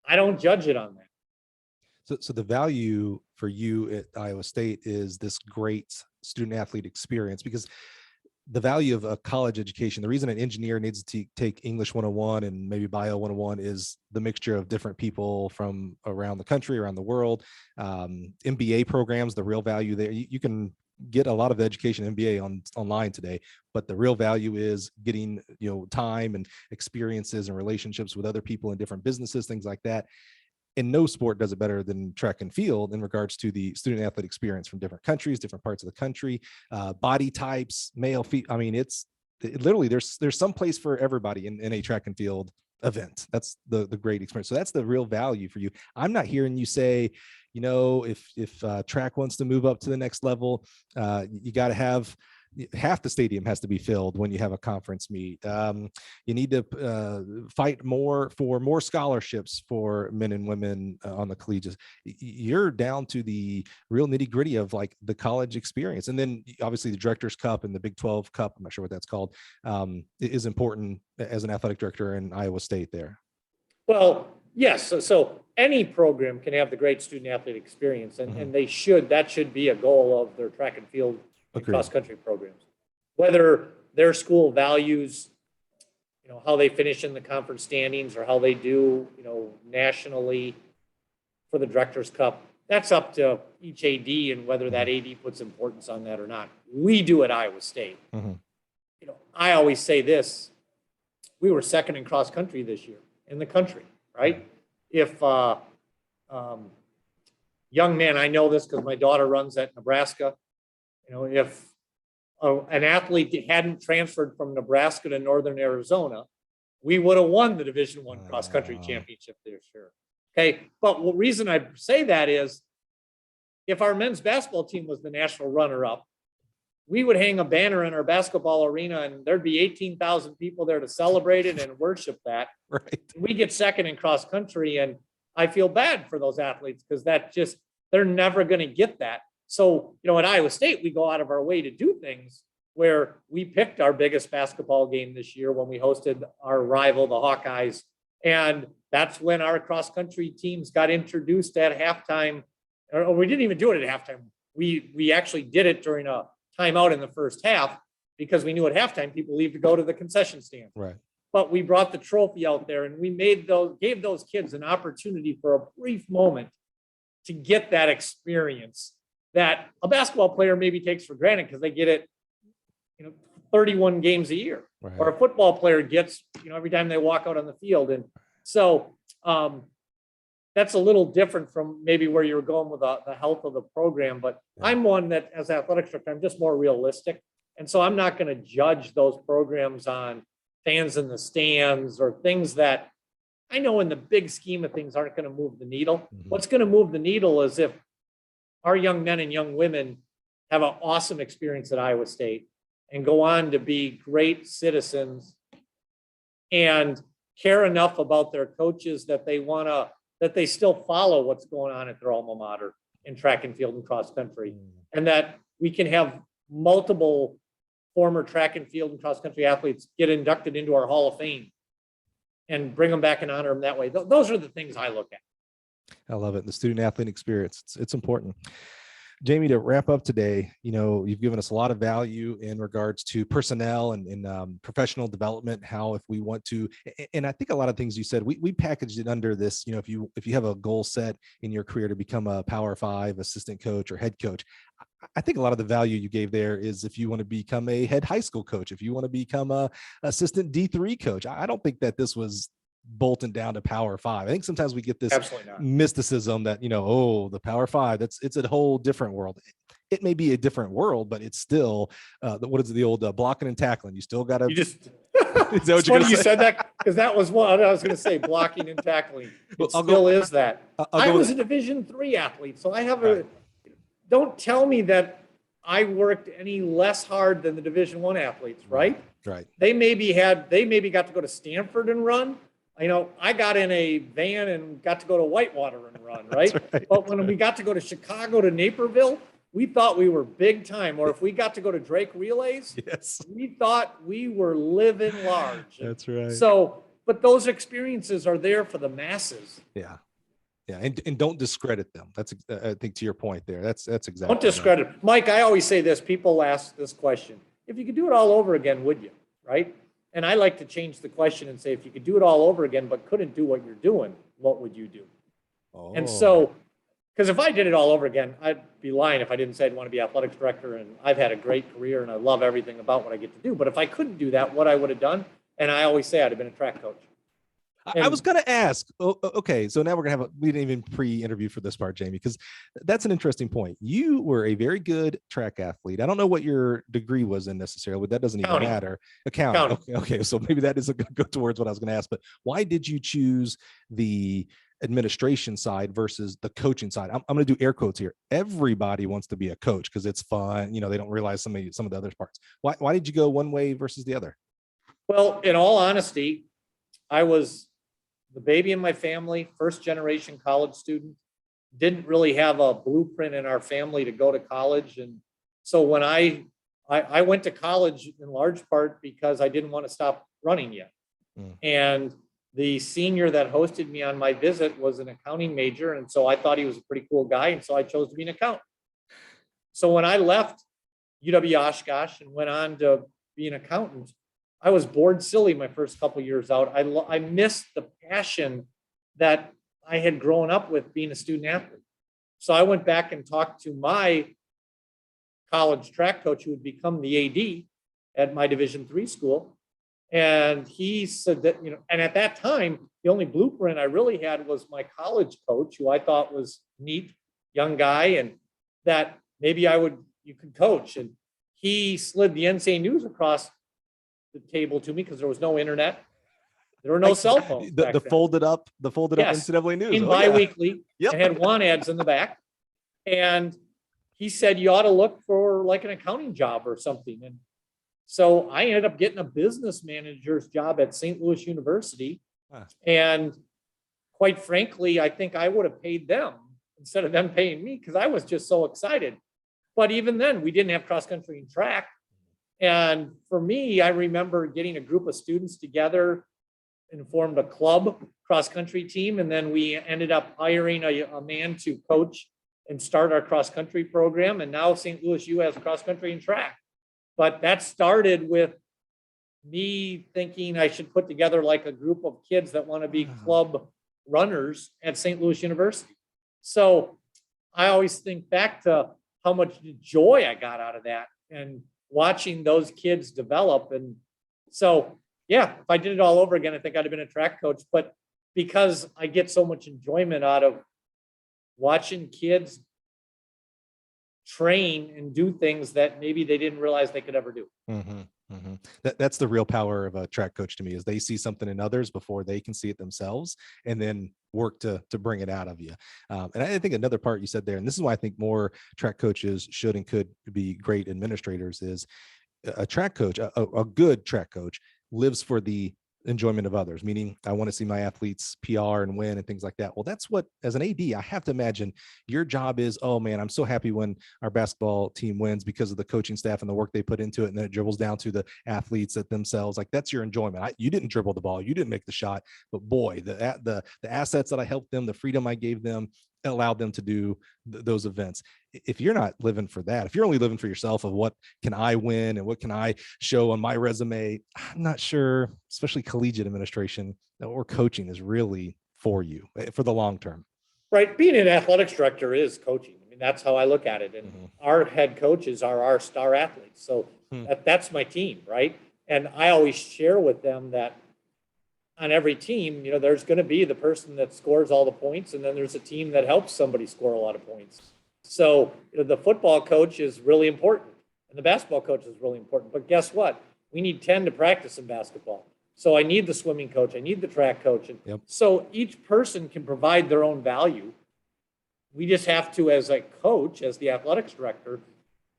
I don't judge it on that. So the value for you at Iowa State is this great student athlete experience, because the value of a college education, the reason an engineer needs to take English 101 and maybe Bio 101 is the mixture of different people from around the country, around the world. MBA programs, the real value there, you can get a lot of the education MBA online today, but the real value is getting, time and experiences and relationships with other people in different businesses, things like that. And no sport does it better than track and field in regards to the student athlete experience from different countries, different parts of the country, body types, male, female. I mean, it literally there's some place for everybody in a track and field event. That's the great experience. So that's the real value for you. I'm not hearing you say, if track wants to move up to the next level, you got to have half the stadium has to be filled when you have a conference meet. You need to fight more for more scholarships for men and women on the collegiate. You're down to the real nitty gritty of like the college experience. And then obviously the Director's Cup and the Big 12 Cup, I'm not sure what that's called, is important as an athletic director in Iowa State there. Well, yes. So any program can have the great student athlete experience, and that should be a goal of their track and field cross country programs. Whether their school values, how they finish in the conference standings or how they do, nationally for the Director's Cup, that's up to each AD and whether that AD puts importance on that or not. We do at Iowa State. I always say this: we were second in cross country this year in the country, right? If young man, I know this because my daughter runs at Nebraska. If an athlete hadn't transferred from Nebraska to Northern Arizona, we would have won the Division I cross country championship this year. Okay. But the reason I say that is if our men's basketball team was the national runner up, we would hang a banner in our basketball arena and there'd be 18,000 people there to celebrate it and worship that. Right. We get second in cross country, and I feel bad for those athletes because they're never going to get that. So, at Iowa State, we go out of our way to do things where we picked our biggest basketball game this year when we hosted our rival, the Hawkeyes. And that's when our cross-country teams got introduced at halftime. Or we didn't even do it at halftime. We actually did it during a timeout in the first half because we knew at halftime people leave to go to the concession stand. Right. But we brought the trophy out there and we gave those kids an opportunity for a brief moment to get that experience that a basketball player maybe takes for granted because they get it, 31 games a year, right. Or a football player gets, every time they walk out on the field. And so that's a little different from maybe where you were going with the health of the program. But yeah. I'm one that, as an athletic director, I'm just more realistic. And so I'm not going to judge those programs on fans in the stands or things that I know in the big scheme of things aren't going to move the needle. Mm-hmm. What's going to move the needle is if our young men and young women have an awesome experience at Iowa State and go on to be great citizens and care enough about their coaches that they still follow what's going on at their alma mater in track and field and cross country. And that we can have multiple former track and field and cross country athletes get inducted into our Hall of Fame and bring them back and honor them that way. Those are the things I look at. I love it. The student athlete experience. It's important. Jamie, to wrap up today, you've given us a lot of value in regards to personnel and professional development, how if we want to, and I think a lot of things you said, we packaged it under this, if you have a goal set in your career to become a Power 5 assistant coach or head coach, I think a lot of the value you gave there is if you want to become a head high school coach, if you want to become a assistant D3 coach. I don't think that this was bolting down to Power 5. I think sometimes we get this Absolutely not. mysticism that, oh, the Power 5, it's a whole different world. It may be a different world, but it's still what is it, the old blocking and tackling? You still got to. You just. Is that what It's funny you say? said that, because that was what I was going to say. Blocking and tackling. It Well, still is that. I was with a Division III athlete, so I have Right. Don't tell me that I worked any less hard than the Division I athletes, right? Right. They maybe got to go to Stanford and run. I got in a van and got to go to Whitewater and run, right? right. But when we got to go to Chicago to Naperville, we thought we were big time. Or if we got to go to Drake Relays, Yes. we thought we were living large. That's right. So, but those experiences are there for the masses. Yeah. Yeah. And don't discredit them. That's, I think, to your point there. That's exactly. Don't discredit. Mike, I always say this. People ask this question. If you could do it all over again, would you? Right? And I like to change the question and say, if you could do it all over again, but couldn't do what you're doing, what would you do? Oh. And so, because if I did it all over again, I'd be lying if I didn't say I'd want to be athletics director, and I've had a great career and I love everything about what I get to do. But if I couldn't do that, what I would have done, and I always say I'd have been a track coach. I was going to ask, okay, so now we're going to we didn't even pre-interview for this part, Jamie, because that's an interesting point. You were a very good track athlete. I don't know what your degree was in necessarily, but that doesn't even matter. Accounting. Okay, so maybe that is go towards what I was going to ask, but why did you choose the administration side versus the coaching side? I'm going to do air quotes here. Everybody wants to be a coach because it's fun. They don't realize some of the other parts. Why did you go one way versus the other? Well, in all honesty, I was the baby in my family, first generation college student, didn't really have a blueprint in our family to go to college. And so when I went to college in large part because I didn't want to stop running yet. And the senior that hosted me on my visit was an accounting major. And so I thought he was a pretty cool guy. And so I chose to be an accountant. So when I left UW-Oshkosh and went on to be an accountant, I was bored silly my first couple of years out. I missed the passion that I had grown up with being a student athlete. So I went back and talked to my college track coach who had become the AD at my Division III school. And he said that, and at that time, the only blueprint I really had was my college coach, who I thought was neat, young guy, and that maybe you could coach. And he slid the Ncaa news across the table to me because there was no internet. There were no cell phones. The folded up Yes. NCAA news. In bi-weekly. Yep. It had want ads in the back. And he said, you ought to look for like an accounting job or something. And so I ended up getting a business manager's job at St. Louis University. Huh. And quite frankly, I think I would have paid them instead of them paying me because I was just so excited. But even then, we didn't have cross country and track. And for me, I remember getting a group of students together and formed a club cross country team. And then we ended up hiring a man to coach and start our cross country program. And now St. Louis U has cross country and track. But that started with me thinking I should put together like a group of kids that want to be club runners at St. Louis University. So I always think back to how much joy I got out of that and watching those kids develop. And so, yeah, if I did it all over again, I think I'd have been a track coach. But because I get so much enjoyment out of watching kids train and do things that maybe they didn't realize they could ever do. That's the real power of a track coach to me, is they see something in others before they can see it themselves and then work to bring it out of you. And I think another part you said there, and this is why I think more track coaches should and could be great administrators, is a track coach, a good track coach lives for the enjoyment of others, meaning I want to see my athletes PR and win and things like that. Well, that's what, as an AD, I have to imagine your job is, oh man, I'm so happy when our basketball team wins because of the coaching staff and the work they put into it. And then it dribbles down to the athletes at themselves. Like, that's your enjoyment. You didn't dribble the ball, you didn't make the shot, but boy, the assets that I helped them, the freedom I gave them, allowed them to do those events. If you're not living for that, if you're only living for yourself of what can I win and what can I show on my resume, I'm not sure, especially collegiate administration or coaching is really for you for the long term. Right. Being an athletics director is coaching. I mean, that's how I look at it. And our head coaches are our star athletes. So that's my team, right? And I always share with them that on every team, there's going to be the person that scores all the points, and then there's a team that helps somebody score a lot of points. So the football coach is really important, and the basketball coach is really important. But guess what? We need 10 to practice in basketball. So I need the swimming coach. I need the track coach. And so each person can provide their own value. We just have to, as a coach, as the athletics director,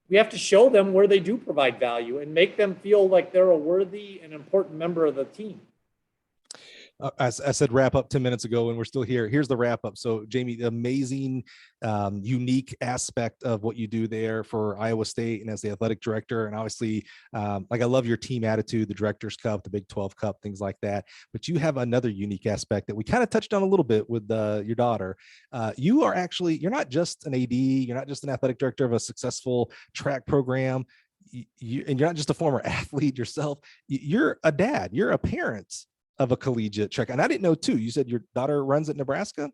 we have to show them where they do provide value and make them feel like they're a worthy and important member of the team. As I said, wrap up 10 minutes ago, and we're still here. Here's the wrap up. So, Jamie, the amazing, unique aspect of what you do there for Iowa State and as the athletic director. And obviously, like, I love your team attitude, the Director's Cup, the Big 12 Cup, things like that. But you have another unique aspect that we kind of touched on a little bit with your daughter. You're not just an AD, you're not just an athletic director of a successful track program. And you're not just a former athlete yourself. You're a dad, you're a parent of a collegiate track. And I didn't know too, you said your daughter runs at Nebraska?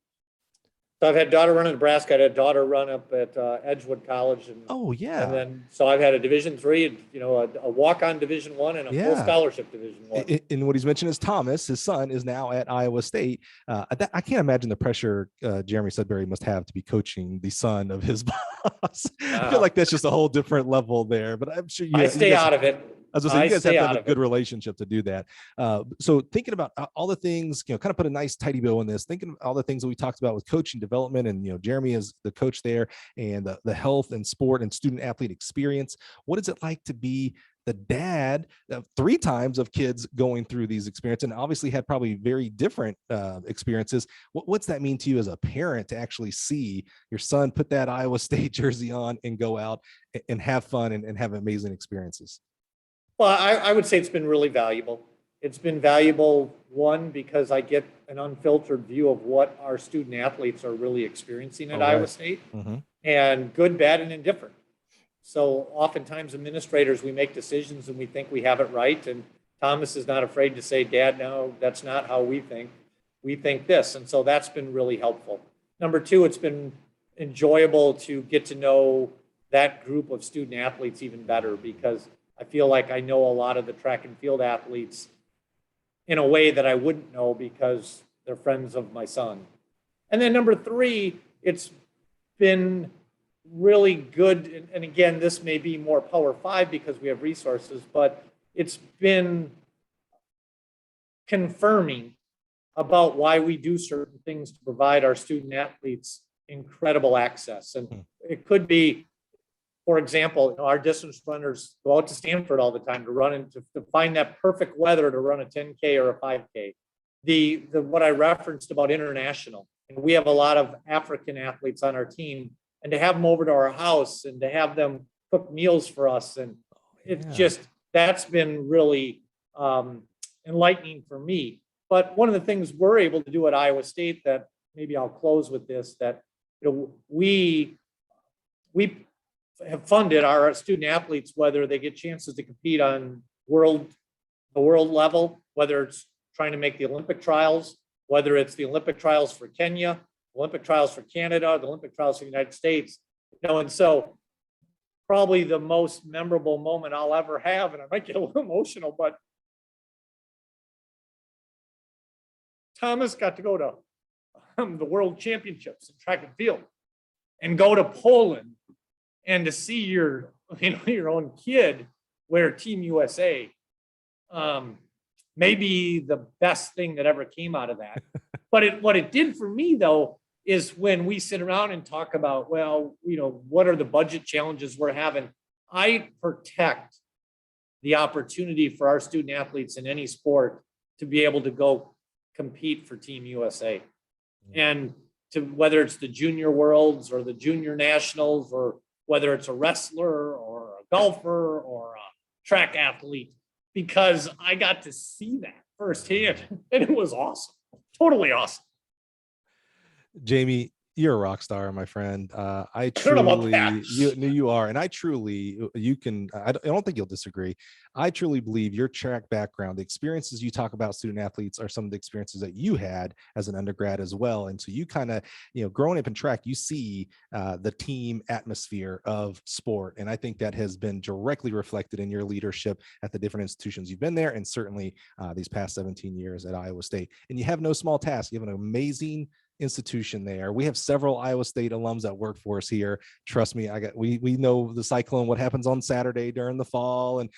So I've had daughter run in Nebraska. I had a daughter run up at Edgewood College. And, oh yeah. And then, so I've had a Division III, a walk-on Division I and a full scholarship Division I. And what he's mentioned is Thomas, his son, is now at Iowa State. I can't imagine the pressure Jeremy Sudbury must have to be coaching the son of his boss. I feel like that's just a whole different level there, but I'm sure I stay out of it. As I say, you guys have to have a good relationship to do that. So thinking about all the things, kind of put a nice tidy bow on this, thinking of all the things that we talked about with coaching development and, Jeremy is the coach there, and the health and sport and student athlete experience. What is it like to be the dad of 3 times of kids going through these experiences, and obviously had probably very different experiences? What's that mean to you as a parent to actually see your son put that Iowa State jersey on and go out and have fun and have amazing experiences? Well, I would say it's been really valuable. It's been valuable, one, because I get an unfiltered view of what our student athletes are really experiencing at Iowa State, and good, bad, and indifferent. So oftentimes administrators, we make decisions and we think we have it right. And Thomas is not afraid to say, Dad, no, that's not how we think. We think this. And so that's been really helpful. Number 2, it's been enjoyable to get to know that group of student athletes even better, because I feel like I know a lot of the track and field athletes in a way that I wouldn't know because they're friends of my son. And then number 3, it's been really good. And again, this may be more Power 5 because we have resources, but it's been confirming about why we do certain things to provide our student athletes incredible access. And it could be, for example, our distance runners go out to Stanford all the time to run and to find that perfect weather to run a 10K or a 5K. The what I referenced about international, and we have a lot of African athletes on our team, and to have them over to our house and to have them cook meals for us, and it's just, that's been really enlightening for me. But one of the things we're able to do at Iowa State, that maybe I'll close with this, that we have funded our student athletes, whether they get chances to compete on the world level, whether it's trying to make the Olympic trials, whether it's the Olympic trials for Kenya, Olympic trials for Canada, the Olympic trials for the United States. And so probably the most memorable moment I'll ever have, and I might get a little emotional, but Thomas got to go to the World Championships in track and field and go to Poland and to see your own kid wear Team USA, maybe the best thing that ever came out of that. But what it did for me, though, is when we sit around and talk about, well, what are the budget challenges we're having? I protect the opportunity for our student athletes in any sport to be able to go compete for Team USA. And to whether it's the junior worlds or the junior nationals, or whether it's a wrestler or a golfer or a track athlete, because I got to see that firsthand, and it was awesome. Totally awesome. Jamie, You're a rock star, my friend. I don't know about that. truly, you are, and I truly, you can. I don't think you'll disagree. I truly believe your track background, the experiences you talk about student athletes, are some of the experiences that you had as an undergrad as well. And so you kind of, growing up in track, you see the team atmosphere of sport, and I think that has been directly reflected in your leadership at the different institutions you've been there, and certainly these past 17 years at Iowa State. And you have no small task. You have an amazing institution there. We have several Iowa State alums that work for us here. Trust me, we know the Cyclone, what happens on Saturday during the fall, and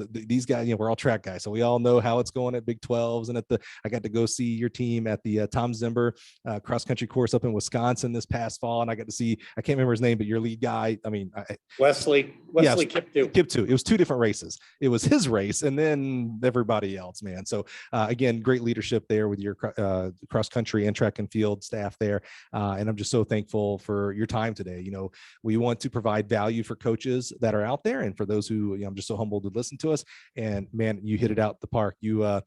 these guys, we're all track guys, so we all know how it's going at Big 12s. And I got to go see your team at the Tom Zimber cross country course up in Wisconsin this past fall, and I got to see, I can't remember his name, but your lead guy. I mean, Wesley Kiptoo. It was two different races. It was his race, and then everybody else, man. So again, great leadership there with your cross country and track and field staff there, and I'm just so thankful for your time today. We want to provide value for coaches that are out there, and for those who, I'm just so humbled to listen to us. And man, you hit it out the park. You ran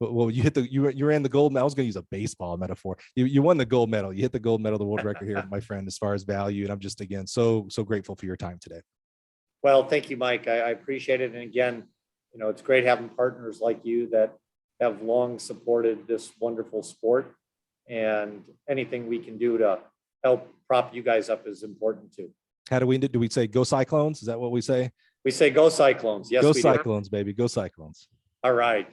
the gold medal. I was going to use a baseball metaphor. You won the gold medal. You hit the gold medal, the world record here, my friend, as far as value. And I'm just, again, so grateful for your time today. Well, thank you, Mike. I appreciate it. And again, it's great having partners like you that have long supported this wonderful sport, and anything we can do to help prop you guys up is important too. How do we say go Cyclones? Is that what we say? We say go Cyclones. Yes, go Cyclones, baby. Go Cyclones. All right.